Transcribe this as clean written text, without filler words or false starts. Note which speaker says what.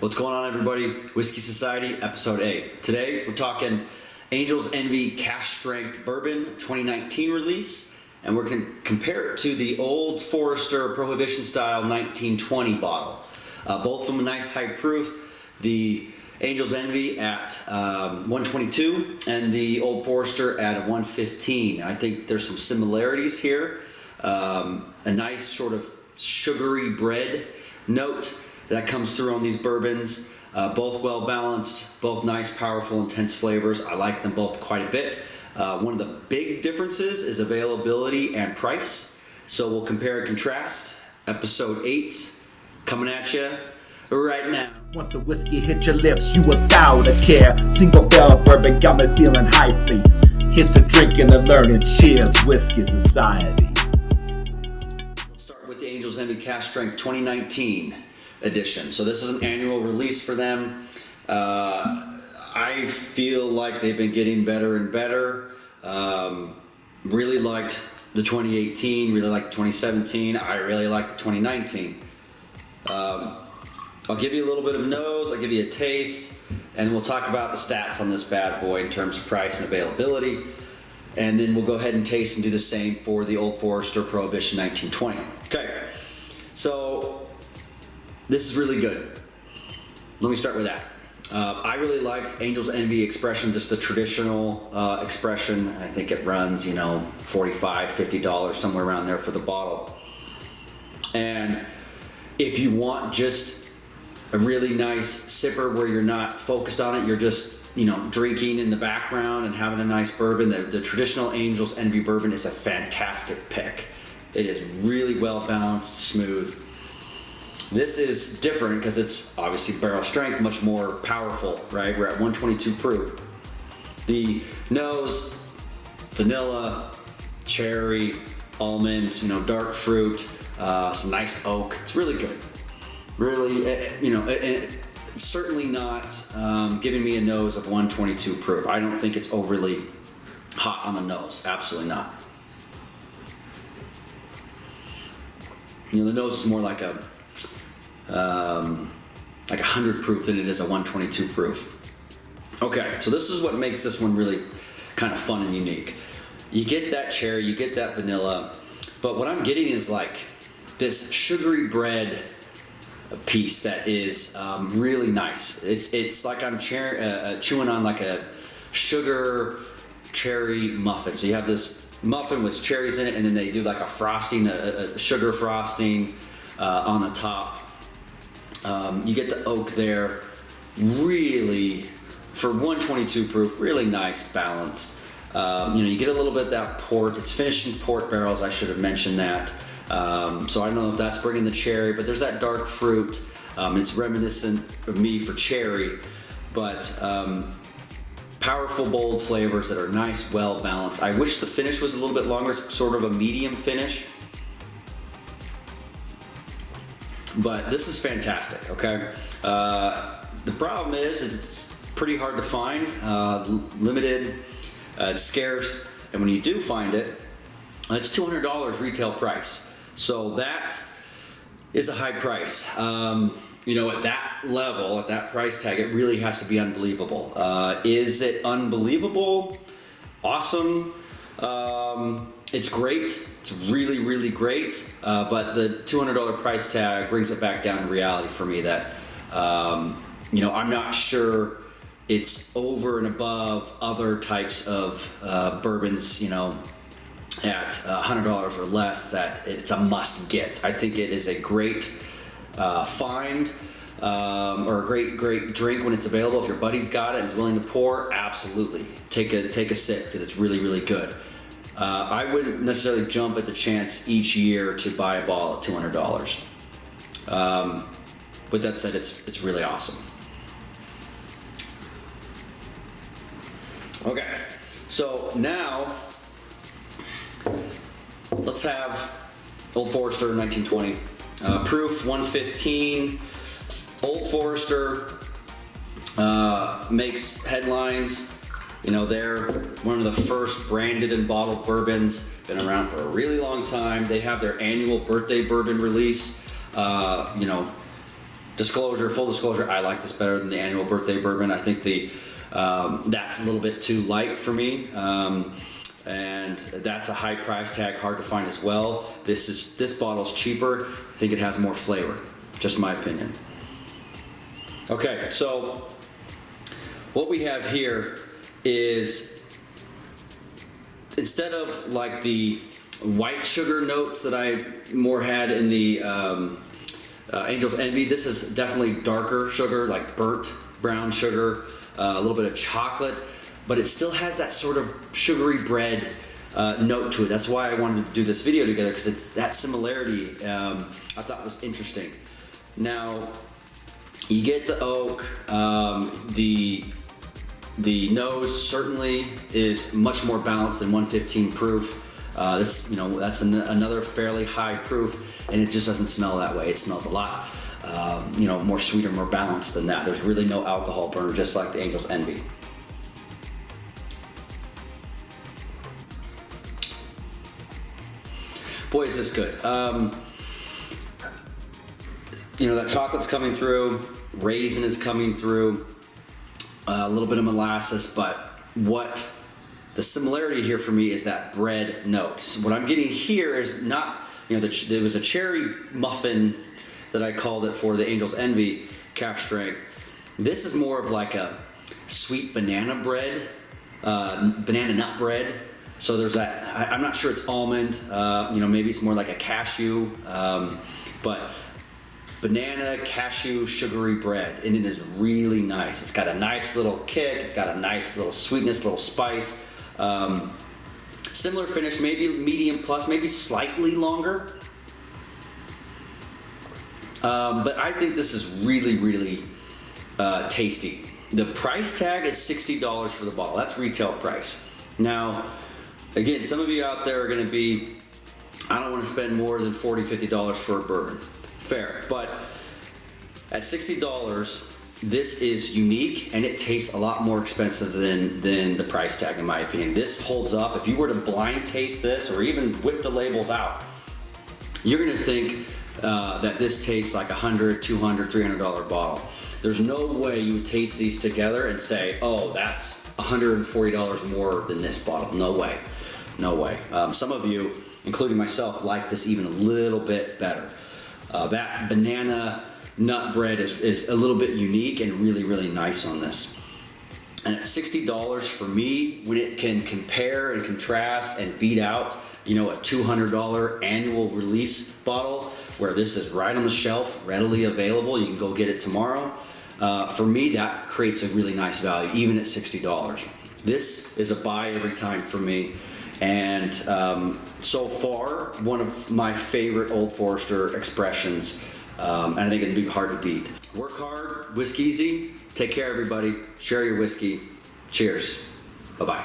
Speaker 1: What's going on, everybody? Whiskey Society, episode 8. Today, we're talking Angel's Envy Cask Strength Bourbon 2019 release, and we're going to compare it to the Old Forester Prohibition Style 1920 bottle. Both of them a nice high proof. The Angel's Envy at 122 and the Old Forester at a 115. I think there's some similarities here. A nice sort of sugary bread note that comes through on these bourbons. Both well balanced, both nice, powerful, intense flavors. I like them both quite a bit. One of the big differences is availability and price. So we'll compare and contrast. Episode 8 coming at you right now.
Speaker 2: Once the whiskey hit your lips, you without a care. Single barrel bourbon got me feeling hypey. Here's the drinking and learning. Cheers, Whiskey Society.
Speaker 1: We'll start with the Angel's Envy Cask Strength 2019 edition. So this is an annual release for them. I feel like they've been getting better and better. Really liked the 2018, really liked the 2017. I really liked the 2019. I'll give you a little bit of nose, I'll give you a taste, and we'll talk about the stats on this bad boy in terms of price and availability. And then we'll go ahead and taste and do the same for the Old Forester Prohibition 1920. Okay, so this is really good. Let me start with that. I really like Angel's Envy expression, just the traditional expression. I think it runs, $45, $50, somewhere around there for the bottle. And if you want just a really nice sipper where you're not focused on it, you're just, drinking in the background and having a nice bourbon, the traditional Angel's Envy bourbon is a fantastic pick. It is really well balanced, smooth. This is different because it's obviously barrel strength, much more powerful, right? We're at 122 proof. The nose, vanilla, cherry, almond, dark fruit, some nice oak. It's really good. Really, it's certainly not giving me a nose of 122 proof. I don't think it's overly hot on the nose. Absolutely not. The nose is more like a 100 proof than it is a 122 proof. Okay, so this is what makes this one really kind of fun and unique. You get that cherry, you get that vanilla, but what I'm getting is like this sugary bread piece that is really nice. It's like I'm chewing on like a sugar cherry muffin. So you have this muffin with cherries in it, and then they do like a frosting, a sugar frosting on the top. You get the oak there, really, for 122 proof, really nice, balanced. You get a little bit of that port. It's finished in port barrels, I should have mentioned that. So I don't know if that's bringing the cherry, but there's that dark fruit. It's reminiscent of me for cherry, but powerful, bold flavors that are nice, well balanced. I wish the finish was a little bit longer, sort of a medium finish. But this is fantastic, okay? The problem is it's pretty hard to find, limited, it's scarce, and when you do find it, it's $200 retail price. So that is a high price. At that level, at that price tag, it really has to be unbelievable. Is it unbelievable? Awesome. It's great. It's really, really great. But the $200 price tag brings it back down to reality for me that, I'm not sure it's over and above other types of bourbons, at $100 or less, that it's a must get. I think it is a great find or a great drink when it's available. If your buddy's got it and is willing to pour, absolutely take a sip because it's really, really good. I wouldn't necessarily jump at the chance each year to buy a bottle at $200. With that said, it's really awesome. Okay, so now let's have Old Forester 1920. Proof 115. Old Forester makes headlines. They're one of the first branded and bottled bourbons. Been around for a really long time. They have their annual birthday bourbon release. full disclosure, I like this better than the annual birthday bourbon. I think that's a little bit too light for me. And that's a high price tag, hard to find as well. This bottle's cheaper. I think it has more flavor, just my opinion. Okay, so what we have here is, instead of like the white sugar notes that I more had in the Angel's Envy, this is definitely darker sugar, like burnt brown sugar, a little bit of chocolate, but it still has that sort of sugary bread note to it. That's why I wanted to do this video together, because it's that similarity I thought was interesting. Now, you get the oak, the nose certainly is much more balanced than 115 proof. That's another fairly high proof, and it just doesn't smell that way. It smells a lot, more sweeter, more balanced than that. There's really no alcohol burn, just like the Angel's Envy. Boy, is this good. That chocolate's coming through, raisin is coming through, a little bit of molasses, but what the similarity here for me is that bread note. So what I'm getting here is not, there was a cherry muffin that I called it for the Angel's Envy cask strength. This is more of like a sweet banana bread, banana nut bread. So there's that, I'm not sure it's almond, maybe it's more like a cashew, but banana, cashew, sugary bread, and it is really nice. It's got a nice little kick, it's got a nice little sweetness, little spice. Similar finish, maybe medium plus, maybe slightly longer. But I think this is really, really tasty. The price tag is $60 for the bottle. That's retail price. Now, again, some of you out there are going to be, I don't want to spend more than $40, $50 for a bourbon. Fair, but at $60, this is unique, and it tastes a lot more expensive than the price tag, in my opinion. This holds up. If you were to blind taste this, or even with the labels out, you're going to think that this tastes like a $100, $200, $300 bottle. There's no way you would taste these together and say, oh, that's $140 more than this bottle. No way. No way. Some of you, including myself, like this even a little bit better. That banana nut bread is a little bit unique and really, really nice on this. And at $60 for me, when it can compare and contrast and beat out, a $200 annual release bottle, where this is right on the shelf, readily available, you can go get it tomorrow. For me, that creates a really nice value, even at $60. This is a buy every time for me. And so far, one of my favorite Old Forester expressions, and I think it'd be hard to beat. Work hard, whisk easy, take care everybody, share your whiskey. Cheers. Bye-bye.